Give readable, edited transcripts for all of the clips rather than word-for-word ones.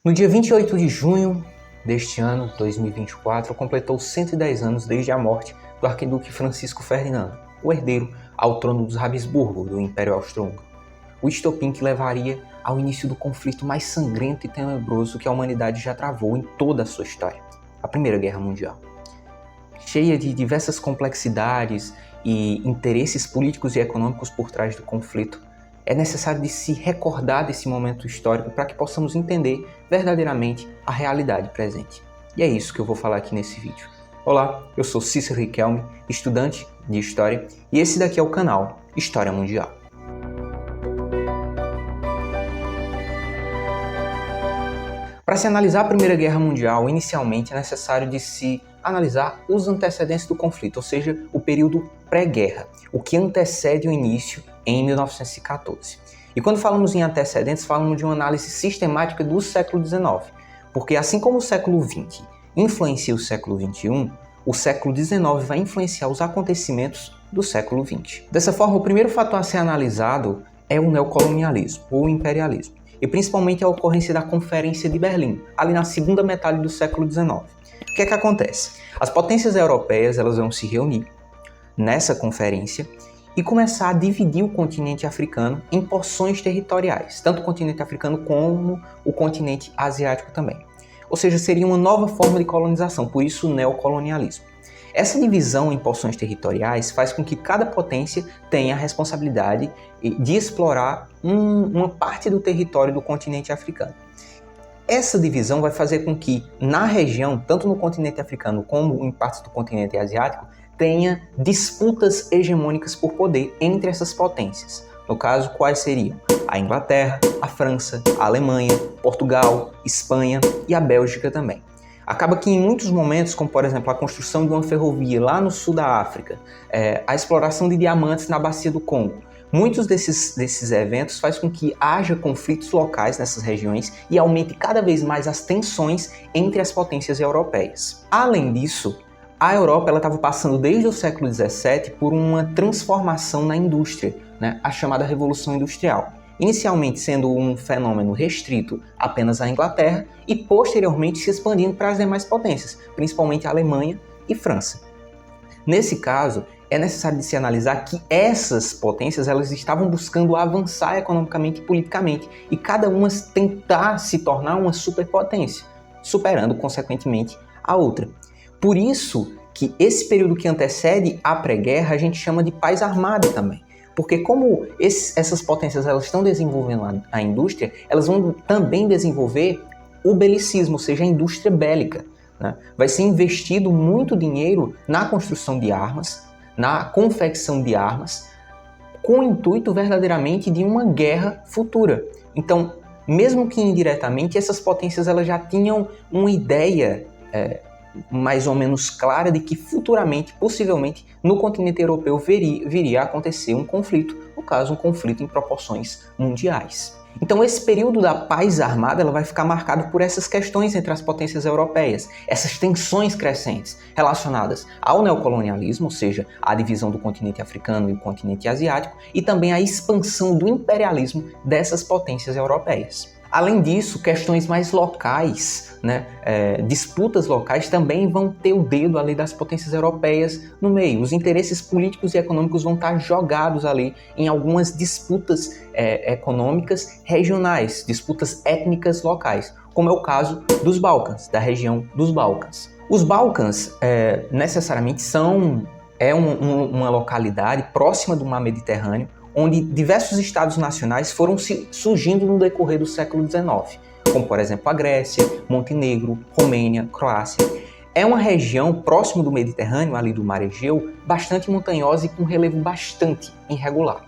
No dia 28 de junho deste ano, 2024, completou 110 anos desde a morte do arquiduque Francisco Ferdinando, o herdeiro ao trono dos Habsburgo do Império Austro-Húngaro. O estopim que levaria ao início do conflito mais sangrento e tenebroso que a humanidade já travou em toda a sua história, a Primeira Guerra Mundial. Cheia de diversas complexidades e interesses políticos e econômicos por trás do conflito, é necessário de se recordar desse momento histórico para que possamos entender verdadeiramente a realidade presente. E é isso que eu vou falar aqui nesse vídeo. Olá, eu sou Cícero Riquelme, estudante de História, e esse daqui é o canal História Mundial. Para se analisar a Primeira Guerra Mundial, inicialmente é necessário de se analisar os antecedentes do conflito, ou seja, o período pré-guerra, o que antecede o início em 1914. E quando falamos em antecedentes, falamos de uma análise sistemática do século XIX, porque assim como o século XX influencia o século XXI, o século XIX vai influenciar os acontecimentos do século XX. Dessa forma, o primeiro fator a ser analisado é o neocolonialismo, ou imperialismo, e principalmente a ocorrência da Conferência de Berlim, ali na segunda metade do século XIX. O que é que acontece? As potências europeias elas vão se reunir nessa conferência e começar a dividir o continente africano em porções territoriais, tanto o continente africano como o continente asiático também. Ou seja, seria uma nova forma de colonização, por isso o neocolonialismo. Essa divisão em porções territoriais faz com que cada potência tenha a responsabilidade de explorar uma parte do território do continente africano. Essa divisão vai fazer com que, na região, tanto no continente africano como em partes do continente asiático, tenha disputas hegemônicas por poder entre essas potências. No caso, quais seriam? A Inglaterra, a França, a Alemanha, Portugal, Espanha e a Bélgica também. Acaba que em muitos momentos, como por exemplo a construção de uma ferrovia lá no sul da África, a exploração de diamantes na bacia do Congo, muitos desses eventos faz com que haja conflitos locais nessas regiões e aumente cada vez mais as tensões entre as potências europeias. Além disso, a Europa estava passando desde o século XVII por uma transformação na indústria, a chamada Revolução Industrial. Inicialmente sendo um fenômeno restrito apenas à Inglaterra e posteriormente se expandindo para as demais potências, principalmente a Alemanha e França. Nesse caso, é necessário de se analisar que essas potências elas estavam buscando avançar economicamente e politicamente e cada uma tentar se tornar uma superpotência, superando consequentemente a outra. Por isso que esse período que antecede a pré-guerra a gente chama de paz armada também. Porque como essas potências elas estão desenvolvendo a indústria, elas vão também desenvolver o belicismo, ou seja, a indústria bélica. Vai ser investido muito dinheiro na construção de armas, na confecção de armas, com o intuito verdadeiramente de uma guerra futura. Então, mesmo que indiretamente, essas potências elas já tinham uma ideia mais ou menos clara de que futuramente, possivelmente, no continente europeu viria a acontecer um conflito, no caso, um conflito em proporções mundiais. Então, esse período da paz armada ela vai ficar marcado por essas questões entre as potências europeias, essas tensões crescentes relacionadas ao neocolonialismo, ou seja, à divisão do continente africano e do continente asiático, e também à expansão do imperialismo dessas potências europeias. Além disso, questões mais locais, disputas locais também vão ter o dedo ali das potências europeias no meio. Os interesses políticos e econômicos vão estar jogados ali em algumas disputas econômicas regionais, disputas étnicas locais, como é o caso dos Balcãs, da região dos Balcãs. Os Balcãs necessariamente são uma localidade próxima do mar Mediterrâneo, onde diversos estados nacionais foram surgindo no decorrer do século XIX, como por exemplo a Grécia, Montenegro, Romênia, Croácia. É uma região próxima do Mediterrâneo, ali do Mar Egeu, bastante montanhosa e com relevo bastante irregular.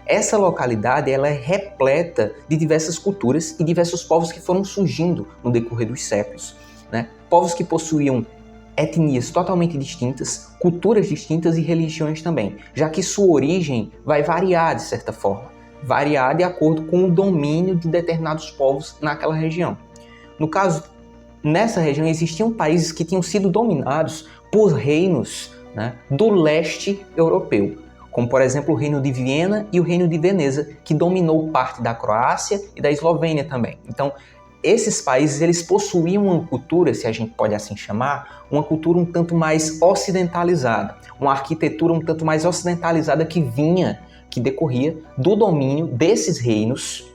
Essa localidade ela é repleta de diversas culturas e diversos povos que foram surgindo no decorrer dos séculos. Povos que possuíam etnias totalmente distintas, culturas distintas e religiões também, já que sua origem vai variar de certa forma, variar de acordo com o domínio de determinados povos naquela região. No caso, nessa região existiam países que tinham sido dominados por reinos do leste europeu, como por exemplo o Reino de Viena e o Reino de Veneza, que dominou parte da Croácia e da Eslovênia também. Então, esses países eles possuíam uma cultura, se a gente pode assim chamar, uma cultura um tanto mais ocidentalizada, uma arquitetura um tanto mais ocidentalizada que decorria do domínio desses reinos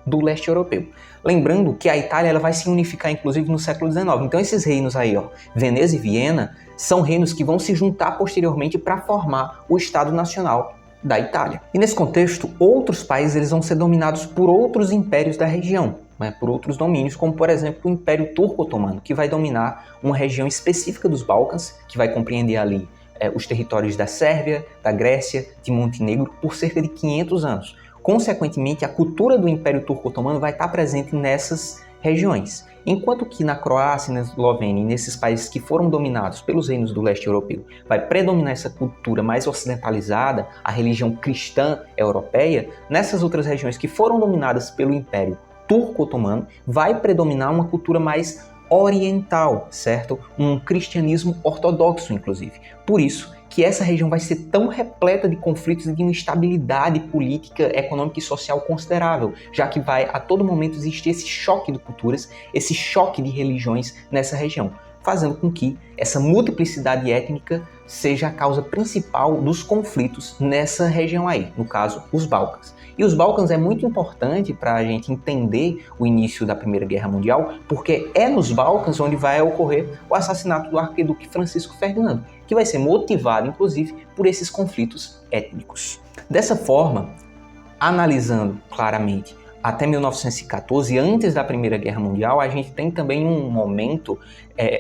do leste europeu. Lembrando que a Itália ela vai se unificar inclusive no século XIX. Então esses reinos aí, Veneza e Viena, são reinos que vão se juntar posteriormente para formar o Estado Nacional da Itália. E nesse contexto, outros países eles vão ser dominados por outros impérios da região, por outros domínios, como por exemplo o Império Turco-Otomano, que vai dominar uma região específica dos Balcãs, que vai compreender ali os territórios da Sérvia, da Grécia, de Montenegro, por cerca de 500 anos. Consequentemente, a cultura do Império Turco-Otomano vai estar presente nessas regiões. Enquanto que na Croácia, na Eslovênia e nesses países que foram dominados pelos reinos do leste europeu, vai predominar essa cultura mais ocidentalizada, a religião cristã europeia, nessas outras regiões que foram dominadas pelo Império Turco-Otomano, vai predominar uma cultura mais oriental, certo? Um cristianismo ortodoxo, inclusive. Por isso que essa região vai ser tão repleta de conflitos e de uma instabilidade política, econômica e social considerável, já que vai a todo momento existir esse choque de culturas, esse choque de religiões nessa região, fazendo com que essa multiplicidade étnica seja a causa principal dos conflitos nessa região aí, no caso, os Balcãs. E os Balcãs é muito importante para a gente entender o início da Primeira Guerra Mundial, porque é nos Balcãs onde vai ocorrer o assassinato do arquiduque Francisco Ferdinando, que vai ser motivado, inclusive, por esses conflitos étnicos. Dessa forma, analisando claramente até 1914, antes da Primeira Guerra Mundial, a gente tem também um momento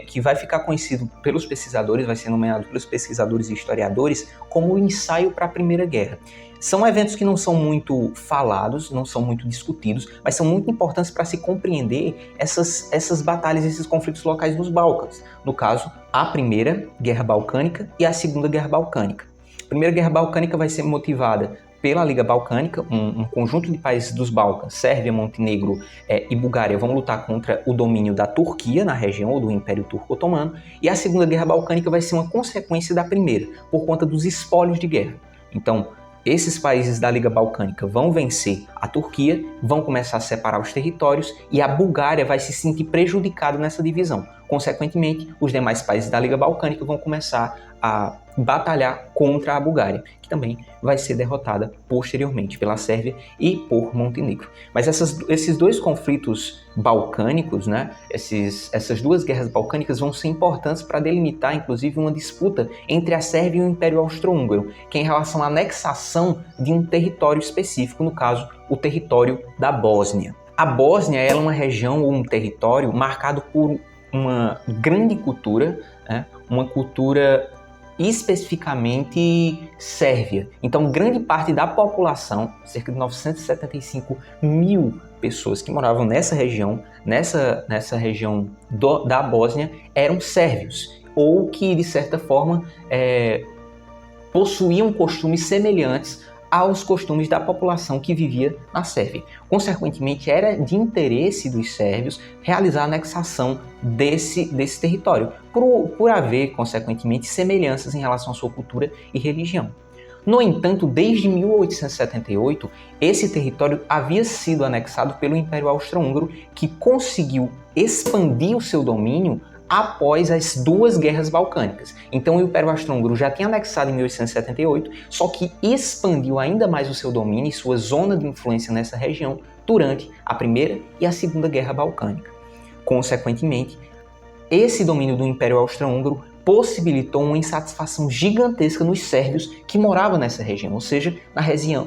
que vai ficar conhecido pelos pesquisadores, vai ser nomeado pelos pesquisadores e historiadores como o ensaio para a Primeira Guerra. São eventos que não são muito falados, não são muito discutidos, mas são muito importantes para se compreender essas batalhas, esses conflitos locais nos Balcãs. No caso, a Primeira Guerra Balcânica e a Segunda Guerra Balcânica. A Primeira Guerra Balcânica vai ser motivada pela Liga Balcânica, um conjunto de países dos Balcãs, Sérvia, Montenegro e Bulgária, vão lutar contra o domínio da Turquia na região, ou do Império Turco-Otomano, e a Segunda Guerra Balcânica vai ser uma consequência da primeira, por conta dos espólios de guerra. Então, esses países da Liga Balcânica vão vencer a Turquia, vão começar a separar os territórios e a Bulgária vai se sentir prejudicada nessa divisão. Consequentemente, os demais países da Liga Balcânica vão começar a batalhar contra a Bulgária, que também vai ser derrotada posteriormente pela Sérvia e por Montenegro. Mas esses dois conflitos balcânicos, essas duas guerras balcânicas vão ser importantes para delimitar, inclusive, uma disputa entre a Sérvia e o Império Austro-Húngaro, que é em relação à anexação de um território específico, no caso, o território da Bósnia. A Bósnia é uma região ou um território marcado por uma grande cultura, uma cultura especificamente sérvia. Então, grande parte da população, cerca de 975 mil pessoas que moravam nessa região, nessa região da Bósnia, eram sérvios, ou que, de certa forma, possuíam costumes semelhantes aos costumes da população que vivia na Sérvia. Consequentemente, era de interesse dos sérvios realizar a anexação desse território, por haver, consequentemente, semelhanças em relação à sua cultura e religião. No entanto, desde 1878, esse território havia sido anexado pelo Império Austro-Húngaro, que conseguiu expandir o seu domínio após as duas guerras balcânicas. Então o Império Austro-Húngaro já tinha anexado em 1878, só que expandiu ainda mais o seu domínio e sua zona de influência nessa região durante a Primeira e a Segunda Guerra Balcânica. Consequentemente, esse domínio do Império Austro-Húngaro possibilitou uma insatisfação gigantesca nos sérvios que moravam nessa região, ou seja,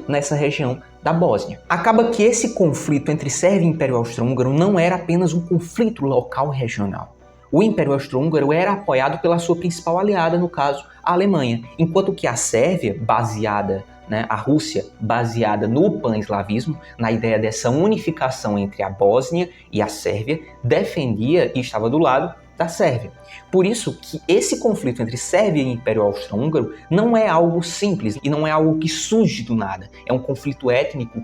nessa região da Bósnia. Acaba que esse conflito entre Sérvia e Império Austro-Húngaro não era apenas um conflito local e regional. O Império Austro-Húngaro era apoiado pela sua principal aliada, no caso, a Alemanha, enquanto que a Sérvia, a Rússia, baseada no pan-eslavismo, na ideia dessa unificação entre a Bósnia e a Sérvia, defendia e estava do lado da Sérvia. Por isso que esse conflito entre Sérvia e Império Austro-Húngaro não é algo simples e não é algo que surge do nada. É um conflito étnico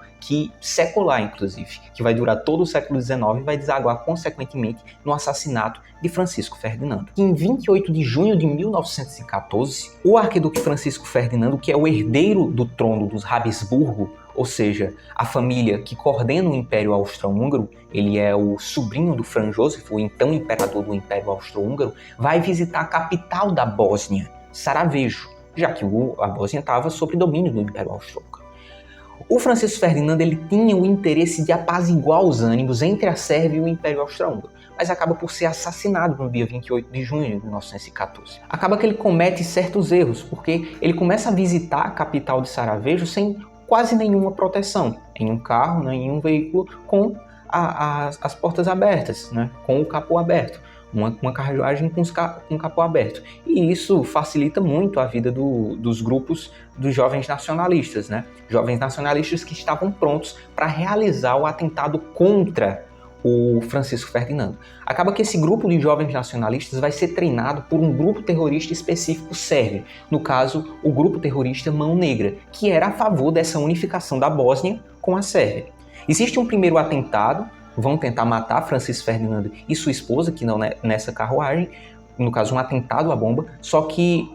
secular, inclusive, que vai durar todo o século XIX e vai desaguar, consequentemente, no assassinato de Francisco Ferdinando. Em 28 de junho de 1914, o arquiduque Francisco Ferdinando, que é o herdeiro do trono dos Habsburgo, ou seja, a família que coordena o Império Austro-Húngaro, ele é o sobrinho do Franz Josef, o então imperador do Império Austro-Húngaro, vai visitar a capital da Bósnia, Sarajevo, já que a Bósnia estava sob domínio do Império Austro-Húngaro. O Francisco Ferdinando ele tinha o interesse de apaziguar os ânimos entre a Sérvia e o Império Austro-Húngaro, mas acaba por ser assassinado no dia 28 de junho de 1914. Acaba que ele comete certos erros, porque ele começa a visitar a capital de Sarajevo sem quase nenhuma proteção, em um carro, né, em um veículo com as portas abertas, né, com o capô aberto. Uma carruagem com o capô aberto. E isso facilita muito a vida dos grupos dos jovens nacionalistas, né? Jovens nacionalistas que estavam prontos para realizar o atentado contra o Francisco Ferdinando. Acaba que esse grupo de jovens nacionalistas vai ser treinado por um grupo terrorista específico sérvio, no caso, o grupo terrorista Mão Negra, que era a favor dessa unificação da Bósnia com a Sérvia. Existe um primeiro atentado, vão tentar matar Francisco Ferdinando e sua esposa, que não nessa carruagem, no caso um atentado à bomba, só que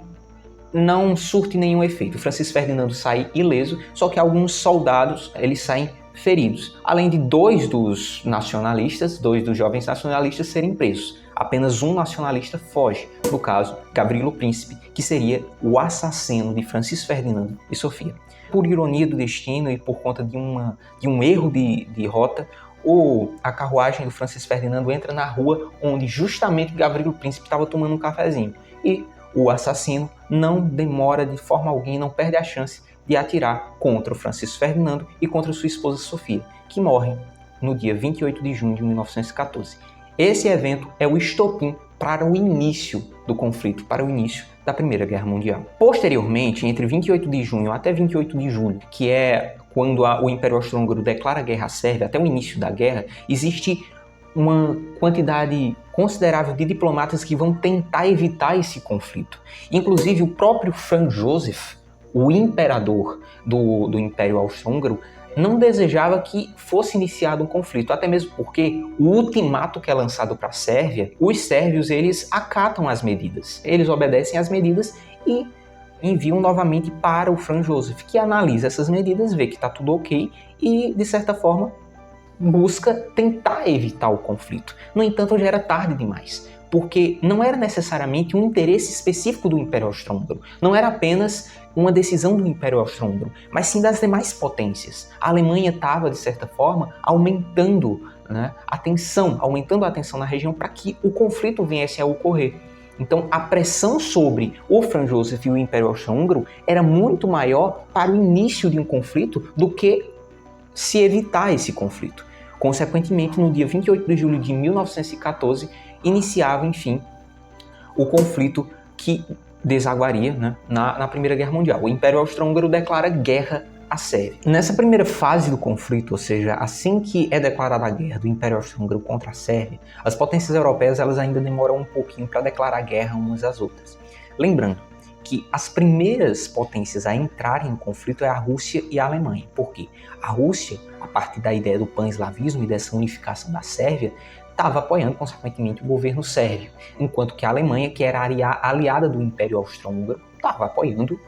não surte nenhum efeito. Francisco Ferdinando sai ileso, só que alguns soldados eles saem feridos, além de dois dos jovens nacionalistas serem presos. Apenas um nacionalista foge, no caso, Gavrilo Príncipe, que seria o assassino de Francisco Ferdinando e Sofia. Por ironia do destino e por conta de um erro de rota, a carruagem do Francisco Ferdinando entra na rua onde justamente Gavrilo Príncipe estava tomando um cafezinho. E o assassino não demora de forma alguma, não perde a chance de atirar contra o Francisco Ferdinando e contra sua esposa Sofia, que morrem no dia 28 de junho de 1914. Esse evento é o estopim para o início do conflito, para o início da Primeira Guerra Mundial. Posteriormente, entre 28 de junho até 28 de julho, que é quando o Império Austro-Húngaro declara guerra à Sérvia, até o início da guerra, existe uma quantidade considerável de diplomatas que vão tentar evitar esse conflito. Inclusive, o próprio Franz Josef, o imperador do Império Austro-Húngaro, não desejava que fosse iniciado um conflito, até mesmo porque o ultimato que é lançado para a Sérvia, os sérvios eles acatam as medidas, eles obedecem às medidas e enviam novamente para o Franz Josef, que analisa essas medidas, vê que está tudo ok e, de certa forma, busca tentar evitar o conflito. No entanto, já era tarde demais, porque não era necessariamente um interesse específico do Império Austro-Húngaro, não era apenas uma decisão do Império Austro-Húngaro, mas sim das demais potências. A Alemanha estava, de certa forma, aumentando a tensão na região para que o conflito viesse a ocorrer. Então, a pressão sobre o Franz Josef e o Império Austro-Húngaro era muito maior para o início de um conflito do que se evitar esse conflito. Consequentemente, no dia 28 de julho de 1914, iniciava, enfim, o conflito que desaguaria na Primeira Guerra Mundial. O Império Austro-Húngaro declara guerra à Sérvia. Nessa primeira fase do conflito, ou seja, assim que é declarada a guerra do Império Austro-Húngaro contra a Sérvia, as potências europeias elas ainda demoram um pouquinho para declarar guerra umas às outras. Lembrando que as primeiras potências a entrarem no conflito é a Rússia e a Alemanha. Por quê? A Rússia, a partir da ideia do pan-eslavismo e dessa unificação da Sérvia, estava apoiando, consequentemente, o governo sérvio, enquanto que a Alemanha, que era aliada do Império Austro-Húngaro, estava apoiando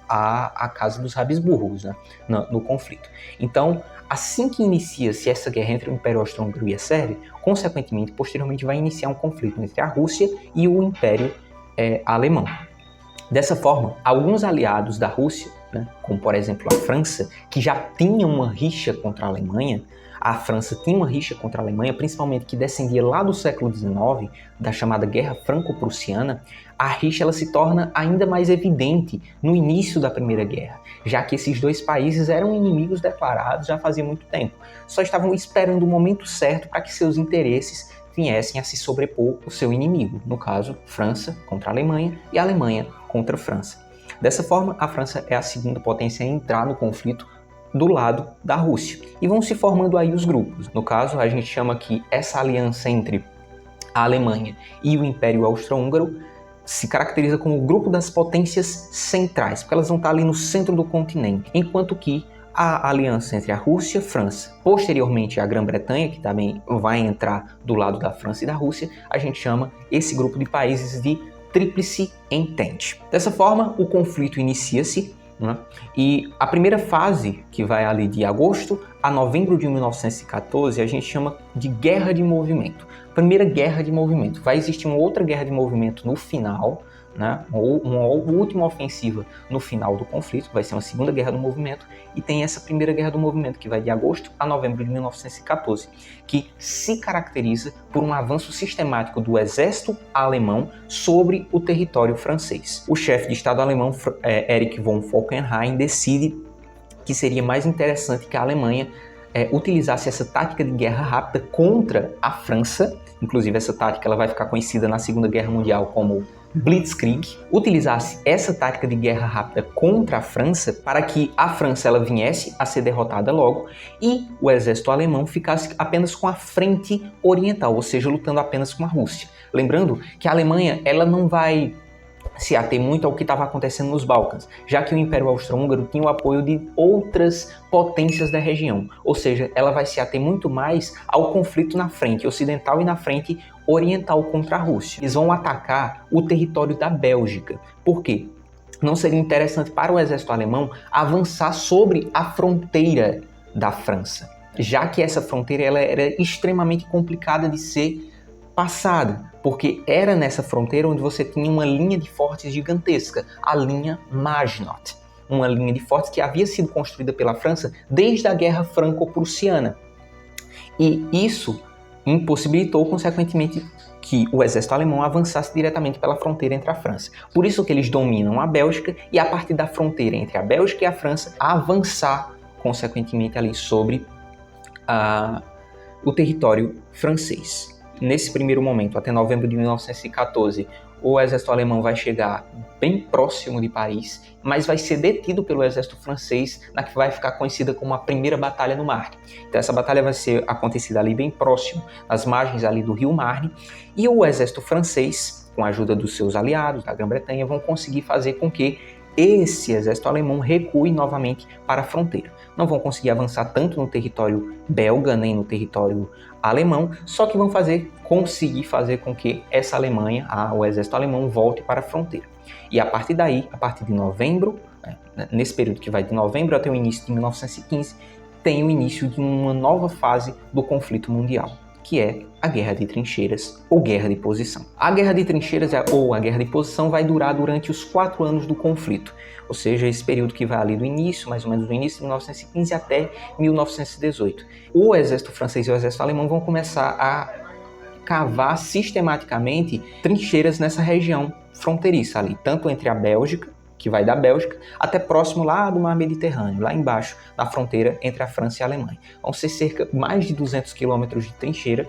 a Casa dos Habsburgos no conflito. Então, assim que inicia-se essa guerra entre o Império Austro-Húngaro e a Sérvia, consequentemente, posteriormente, vai iniciar um conflito entre a Rússia e o Império Alemão. Dessa forma, alguns aliados da Rússia, como por exemplo a França, que já tinha uma rixa contra a Alemanha, principalmente que descendia lá do século XIX, da chamada Guerra Franco-Prussiana, a rixa ela se torna ainda mais evidente no início da Primeira Guerra, já que esses dois países eram inimigos declarados já fazia muito tempo, só estavam esperando o momento certo para que seus interesses viessem a se sobrepor ao seu inimigo, no caso, França contra a Alemanha e a Alemanha contra a França. Dessa forma, a França é a segunda potência a entrar no conflito do lado da Rússia. E vão se formando aí os grupos. No caso, a gente chama que essa aliança entre a Alemanha e o Império Austro-Húngaro se caracteriza como o grupo das potências centrais, porque elas vão estar ali no centro do continente, enquanto que a aliança entre a Rússia e a França, posteriormente a Grã-Bretanha, que também vai entrar do lado da França e da Rússia, a gente chama esse grupo de países de Tríplice Entente. Dessa forma, o conflito inicia-se né? E a primeira fase, que vai ali de agosto a novembro de 1914, a gente chama de Guerra de Movimento. Primeira Guerra de Movimento. Vai existir uma outra Guerra de Movimento no final, né? Uma última ofensiva no final do conflito, vai ser uma Segunda Guerra do Movimento, e tem essa Primeira Guerra do Movimento, que vai de agosto a novembro de 1914, que se caracteriza por um avanço sistemático do exército alemão sobre o território francês. O chefe de Estado alemão, Erich von Falkenhayn, decide que seria mais interessante que a Alemanha utilizasse essa tática de guerra rápida contra a França. Inclusive, essa tática ela vai ficar conhecida na Segunda Guerra Mundial como Blitzkrieg, utilizasse essa tática de guerra rápida contra a França para que a França ela viesse a ser derrotada logo e o exército alemão ficasse apenas com a frente oriental, ou seja, lutando apenas com a Rússia. Lembrando que a Alemanha ela não vai se ater muito ao que estava acontecendo nos Balcãs, já que o Império Austro-Húngaro tinha o apoio de outras potências da região, ou seja, ela vai se ater muito mais ao conflito na frente ocidental e na frente oriental contra a Rússia. Eles vão atacar o território da Bélgica. Por quê? Não seria interessante para o exército alemão avançar sobre a fronteira da França, já que essa fronteira ela era extremamente complicada de ser passada, porque era nessa fronteira onde você tinha uma linha de fortes gigantesca, a linha Maginot, uma linha de fortes que havia sido construída pela França desde a Guerra Franco-Prussiana. E isso impossibilitou, consequentemente, que o exército alemão avançasse diretamente pela fronteira entre a França. Por isso que eles dominam a Bélgica e, a partir da fronteira entre a Bélgica e a França, avançar, consequentemente, ali sobre o território francês. Nesse primeiro momento, até novembro de 1914, o exército alemão vai chegar bem próximo de Paris, mas vai ser detido pelo exército francês na que vai ficar conhecida como a Primeira Batalha do Marne. Então essa batalha vai ser acontecida ali bem próximo, nas margens ali do rio Marne, e o exército francês, com a ajuda dos seus aliados, da Grã-Bretanha, vão conseguir fazer com que esse exército alemão recue novamente para a fronteira. Não vão conseguir avançar tanto no território belga, nem no território alemão, só que vão conseguir fazer com que essa Alemanha, o exército alemão, volte para a fronteira. E a partir daí, a partir de novembro, nesse período que vai de novembro até o início de 1915, tem o início de uma nova fase do conflito mundial, que é a Guerra de Trincheiras ou Guerra de Posição. A Guerra de Trincheiras ou a Guerra de Posição vai durar durante os 4 anos do conflito, ou seja, esse período que vai ali do início, mais ou menos do início de 1915 até 1918. O exército francês e o exército alemão vão começar a cavar sistematicamente trincheiras nessa região fronteiriça ali, tanto entre a Bélgica, que vai da Bélgica, até próximo lá do Mar Mediterrâneo, lá embaixo, na fronteira entre a França e a Alemanha. Vão ser cerca de mais de 200 quilômetros de trincheira,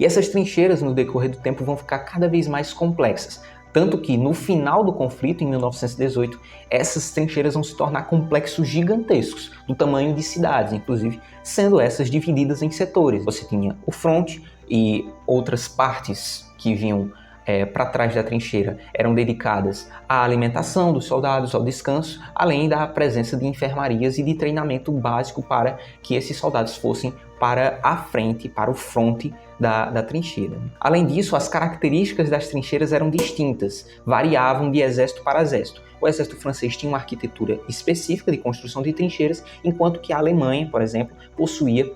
e essas trincheiras, no decorrer do tempo, vão ficar cada vez mais complexas. Tanto que, no final do conflito, em 1918, essas trincheiras vão se tornar complexos gigantescos, do tamanho de cidades, inclusive, sendo essas divididas em setores. Você tinha o fronte e outras partes que vinham para trás da trincheira eram dedicadas à alimentação dos soldados, ao descanso, além da presença de enfermarias e de treinamento básico para que esses soldados fossem para a frente, para o fronte da trincheira. Além disso, as características das trincheiras eram distintas, variavam de exército para exército. O exército francês tinha uma arquitetura específica de construção de trincheiras, enquanto que a Alemanha, por exemplo, possuía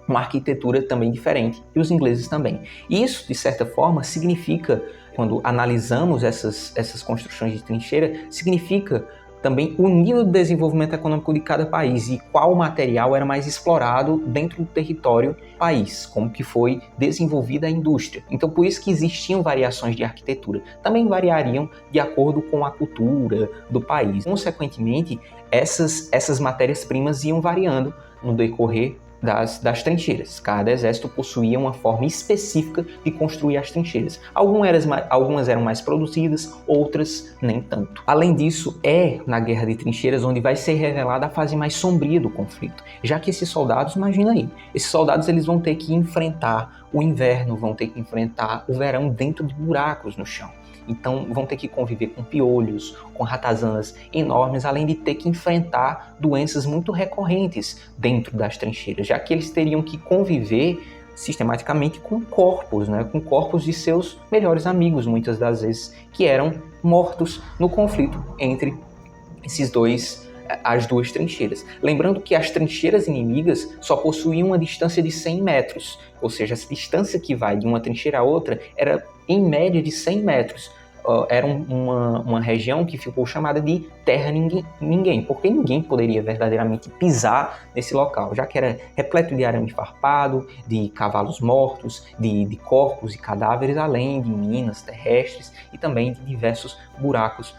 uma arquitetura também diferente, e os ingleses também. Isso, de certa forma, significa, quando analisamos essas construções de trincheira, significa também o nível de desenvolvimento econômico de cada país e qual material era mais explorado dentro do território do país, como que foi desenvolvida a indústria. Então, por isso que existiam variações de arquitetura. Também variariam de acordo com a cultura do país. Consequentemente, essas matérias-primas iam variando no decorrer das trincheiras. Cada exército possuía uma forma específica de construir as trincheiras. Algumas eram mais produzidas, outras nem tanto. Além disso, é na Guerra de Trincheiras onde vai ser revelada a fase mais sombria do conflito, já que esses soldados, imagina aí, esses soldados eles vão ter que enfrentar o inverno, vão ter que enfrentar o verão dentro de buracos no chão. Então vão ter que conviver com piolhos, com ratazanas enormes, além de ter que enfrentar doenças muito recorrentes dentro das trincheiras, já que eles teriam que conviver sistematicamente com corpos, com corpos de seus melhores amigos, muitas das vezes, que eram mortos no conflito entre as duas trincheiras. Lembrando que as trincheiras inimigas só possuíam uma distância de 100 metros, ou seja, essa distância que vai de uma trincheira a outra era em média de 100 metros. Era uma região que ficou chamada de Terra Ninguém, porque ninguém poderia verdadeiramente pisar nesse local, já que era repleto de arame farpado, de cavalos mortos, de corpos e cadáveres, além de minas terrestres e também de diversos buracos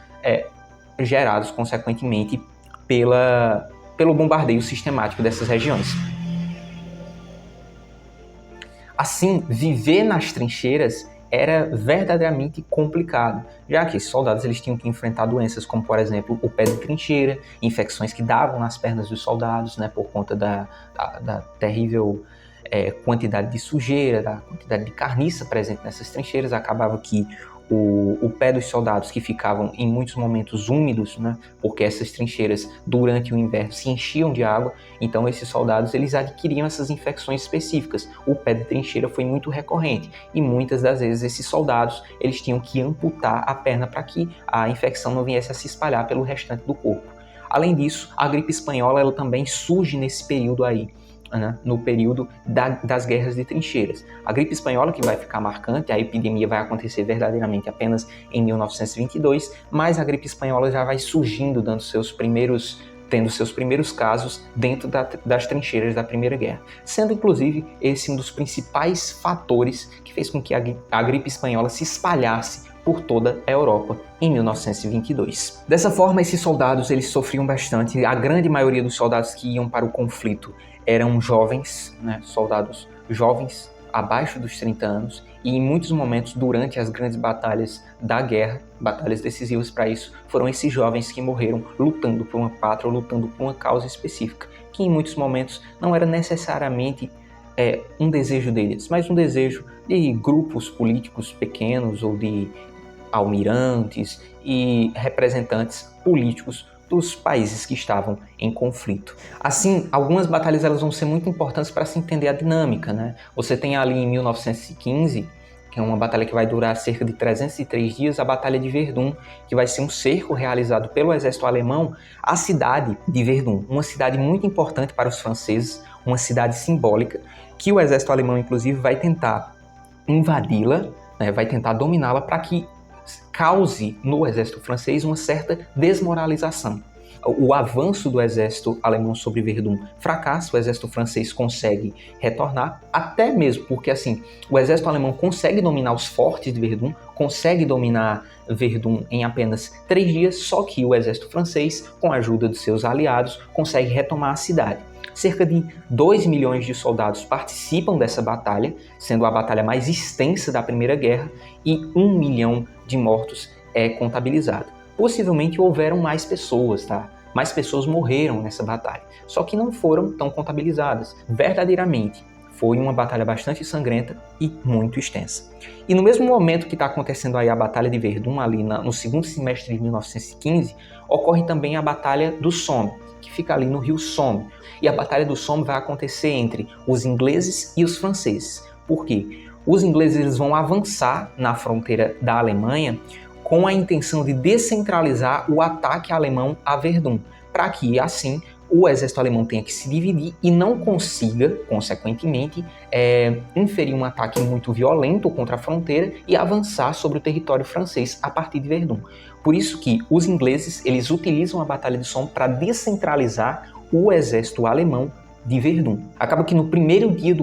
gerados, consequentemente, pelo bombardeio sistemático dessas regiões. Assim, viver nas trincheiras era verdadeiramente complicado, já que esses soldados eles tinham que enfrentar doenças como, por exemplo, o pé de trincheira, infecções que davam nas pernas dos soldados, né, por conta da terrível quantidade de sujeira, da quantidade de carniça presente nessas trincheiras. Acabava que o pé dos soldados, que ficavam em muitos momentos úmidos, né, porque essas trincheiras durante o inverno se enchiam de água, então esses soldados eles adquiriam essas infecções específicas. O pé de trincheira foi muito recorrente e muitas das vezes esses soldados eles tinham que amputar a perna para que a infecção não viesse a se espalhar pelo restante do corpo. Além disso, a gripe espanhola ela também surge nesse período aí, né, no período das guerras de trincheiras. A gripe espanhola que vai ficar marcante, a epidemia vai acontecer verdadeiramente apenas em 1922, mas a gripe espanhola já vai surgindo, tendo seus primeiros casos dentro das trincheiras da Primeira Guerra, sendo inclusive esse um dos principais fatores que fez com que a gripe espanhola se espalhasse por toda a Europa em 1922. Dessa forma, esses soldados eles sofriam bastante. A grande maioria dos soldados que iam para o conflito eram jovens, né, soldados jovens, abaixo dos 30 anos, e em muitos momentos, durante as grandes batalhas da guerra, batalhas decisivas para isso, foram esses jovens que morreram lutando por uma pátria, lutando por uma causa específica, que em muitos momentos não era necessariamente um desejo deles, mas um desejo de grupos políticos pequenos ou de almirantes e representantes políticos dos países que estavam em conflito. Assim, algumas batalhas elas vão ser muito importantes para se entender a dinâmica, né? Você tem ali em 1915, que é uma batalha que vai durar cerca de 303 dias, a Batalha de Verdun, que vai ser um cerco realizado pelo exército alemão à cidade de Verdun, uma cidade muito importante para os franceses, uma cidade simbólica, que o exército alemão, inclusive, vai tentar invadi-la, né? Vai tentar dominá-la para que cause no exército francês uma certa desmoralização. O avanço do exército alemão sobre Verdun fracassa, o exército francês consegue retornar, até mesmo porque assim, o exército alemão consegue dominar os fortes de Verdun, consegue dominar Verdun em apenas 3 dias, só que o exército francês, com a ajuda de seus aliados, consegue retomar a cidade. Cerca de 2 milhões de soldados participam dessa batalha, sendo a batalha mais extensa da Primeira Guerra, e 1 milhão de mortos é contabilizado. Possivelmente houveram mais pessoas, tá? Mais pessoas morreram nessa batalha, só que não foram tão contabilizadas. Verdadeiramente, foi uma batalha bastante sangrenta e muito extensa. E no mesmo momento que está acontecendo aí a Batalha de Verdun, ali no segundo semestre de 1915, ocorre também a Batalha do Somme, que fica ali no rio Somme. E a Batalha do Somme vai acontecer entre os ingleses e os franceses. Por quê? Os ingleses eles vão avançar na fronteira da Alemanha com a intenção de descentralizar o ataque alemão a Verdun, para que, assim, o exército alemão tenha que se dividir e não consiga, consequentemente, inferir um ataque muito violento contra a fronteira e avançar sobre o território francês a partir de Verdun. Por isso que os ingleses eles utilizam a Batalha de Somme para descentralizar o exército alemão de Verdun. Acaba que no primeiro dia de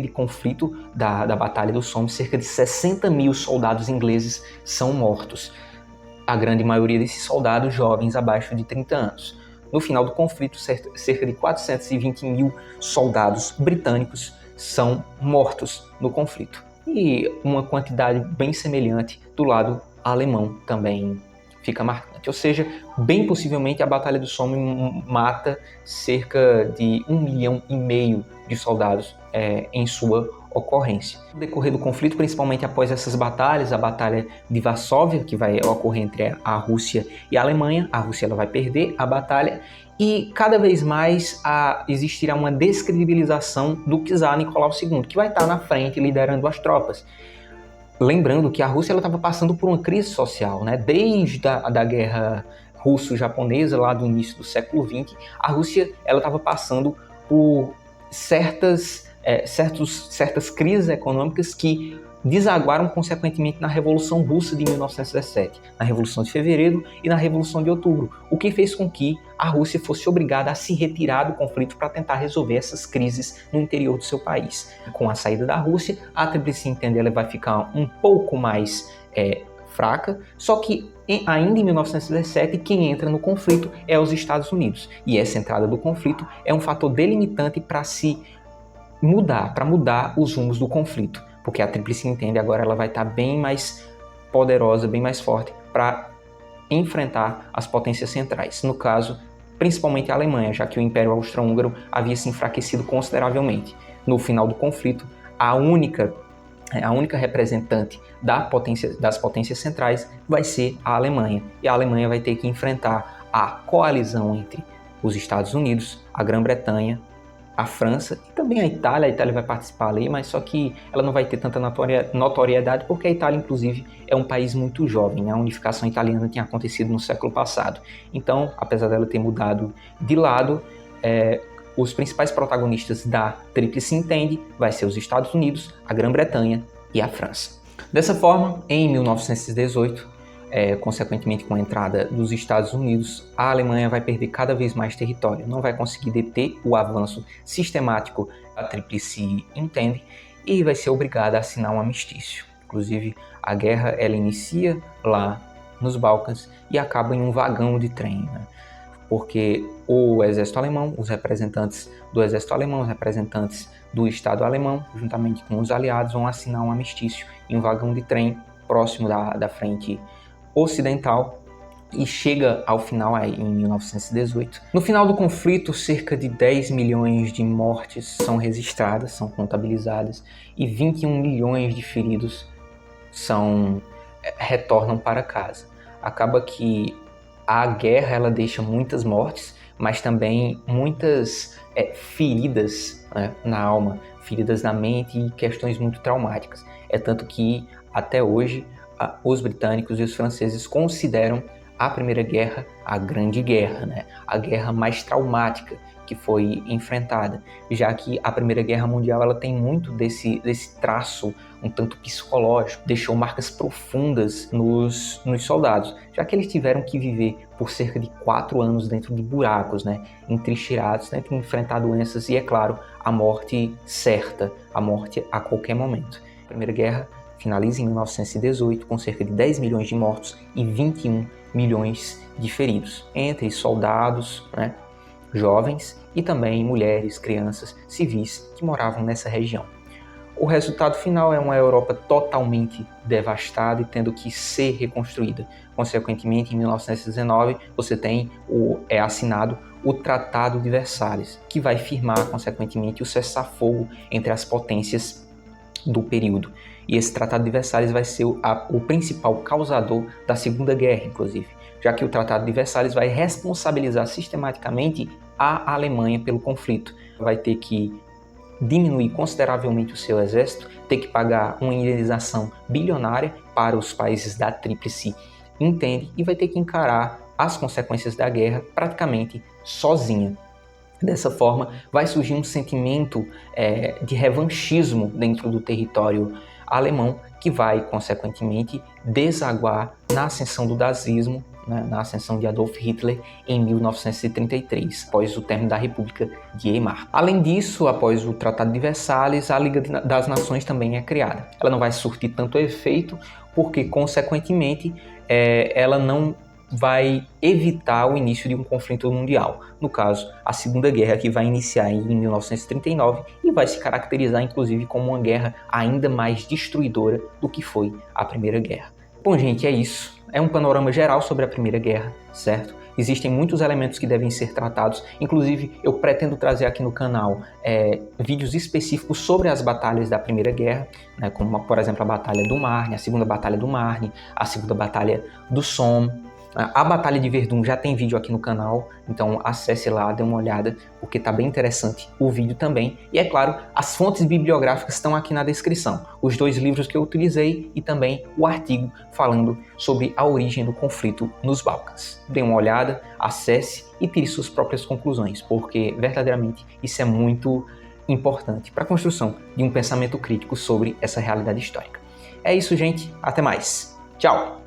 conflito da Batalha do Somme, cerca de 60 mil soldados ingleses são mortos. A grande maioria desses soldados jovens abaixo de 30 anos. No final do conflito, cerca de 420 mil soldados britânicos são mortos no conflito. E uma quantidade bem semelhante do lado alemão também fica marcante. Ou seja, bem possivelmente a Batalha do Somme mata cerca de 1,5 milhão de soldados em sua ocorrência. No decorrer do conflito, principalmente após essas batalhas, a Batalha de Varsóvia, que vai ocorrer entre a Rússia e a Alemanha, a Rússia ela vai perder a batalha e cada vez mais existirá uma descredibilização do czar Nicolau II, que vai estar na frente liderando as tropas. Lembrando que a Rússia estava passando por uma crise social, né? Desde a da guerra russo-japonesa lá do início do século XX, a Rússia estava passando por certas crises econômicas que desaguaram consequentemente na Revolução Russa de 1917, na Revolução de Fevereiro e na Revolução de Outubro, o que fez com que a Rússia fosse obrigada a se retirar do conflito para tentar resolver essas crises no interior do seu país. Com a saída da Rússia, a Tríplice Entente ela vai ficar um pouco mais fraca, só que ainda em 1917 quem entra no conflito é os Estados Unidos, e essa entrada do conflito é um fator delimitante para mudar os rumos do conflito, porque a Tríplice Entente agora ela vai estar bem mais poderosa, bem mais forte para enfrentar as potências centrais, no caso, principalmente a Alemanha, já que o Império Austro-Húngaro havia se enfraquecido consideravelmente. No final do conflito, a única representante das potências centrais vai ser a Alemanha, e a Alemanha vai ter que enfrentar a coalizão entre os Estados Unidos, a Grã-Bretanha, a França e também a Itália vai participar ali, mas só que ela não vai ter tanta notoriedade porque a Itália, inclusive, é um país muito jovem, né? A unificação italiana tinha acontecido no século passado. Então, apesar dela ter mudado de lado, os principais protagonistas da Tríplice Entente vai ser os Estados Unidos, a Grã-Bretanha e a França. Dessa forma, em 1918, consequentemente com a entrada dos Estados Unidos, a Alemanha vai perder cada vez mais território, não vai conseguir deter o avanço sistemático da Tríplice Entente e vai ser obrigada a assinar um armistício. Inclusive, a guerra ela inicia lá nos Balcãs e acaba em um vagão de trem, né? Porque o exército alemão, os representantes do exército alemão, os representantes do Estado alemão, juntamente com os aliados, vão assinar um armistício em um vagão de trem próximo da frente ocidental e chega ao final aí, em 1918. No final do conflito, cerca de 10 milhões de mortes são registradas, são contabilizadas, e 21 milhões de feridos retornam para casa. Acaba que a guerra ela deixa muitas mortes, mas também muitas feridas, né, na alma, feridas na mente e questões muito traumáticas. É tanto que até hoje os britânicos e os franceses consideram a Primeira Guerra a Grande Guerra, né? A guerra mais traumática que foi enfrentada, já que a Primeira Guerra Mundial ela tem muito desse traço um tanto psicológico, deixou marcas profundas nos soldados, já que eles tiveram que viver por cerca de 4 anos dentro de buracos, né? Entrincheirados, tendo que enfrentar doenças e, é claro, a morte certa, a morte a qualquer momento. A Primeira Guerra finaliza em 1918 com cerca de 10 milhões de mortos e 21 milhões de feridos, entre soldados, né, jovens e também mulheres, crianças, civis que moravam nessa região. O resultado final é uma Europa totalmente devastada e tendo que ser reconstruída. Consequentemente, em 1919, você tem assinado o Tratado de Versalhes, que vai firmar, consequentemente, o cessar-fogo entre as potências do período. E esse Tratado de Versalhes vai ser o principal causador da Segunda Guerra, inclusive, já que o Tratado de Versalhes vai responsabilizar sistematicamente a Alemanha pelo conflito. Vai ter que diminuir consideravelmente o seu exército, ter que pagar uma indenização bilionária para os países da Tríplice Entente e vai ter que encarar as consequências da guerra praticamente sozinha. Dessa forma, vai surgir um sentimento de revanchismo dentro do território alemão, que vai, consequentemente, desaguar na ascensão do nazismo, né, na ascensão de Adolf Hitler em 1933, após o término da República de Weimar. Além disso, após o Tratado de Versalhes, a Liga das Nações também é criada. Ela não vai surtir tanto efeito, porque, consequentemente, ela não vai evitar o início de um conflito mundial. No caso, a Segunda Guerra, que vai iniciar em 1939 e vai se caracterizar, inclusive, como uma guerra ainda mais destruidora do que foi a Primeira Guerra. Bom, gente, é isso. É um panorama geral sobre a Primeira Guerra, certo? Existem muitos elementos que devem ser tratados, inclusive eu pretendo trazer aqui no canal vídeos específicos sobre as batalhas da Primeira Guerra, né, como, por exemplo, a Batalha do Marne, a Segunda Batalha do Marne, a Segunda Batalha do Somme, A Batalha de Verdun já tem vídeo aqui no canal, então acesse lá, dê uma olhada, porque tá bem interessante o vídeo também. E é claro, as fontes bibliográficas estão aqui na descrição. Os 2 livros que eu utilizei e também o artigo falando sobre a origem do conflito nos Balcãs. Dê uma olhada, acesse e tire suas próprias conclusões, porque verdadeiramente isso é muito importante para a construção de um pensamento crítico sobre essa realidade histórica. É isso, gente. Até mais. Tchau!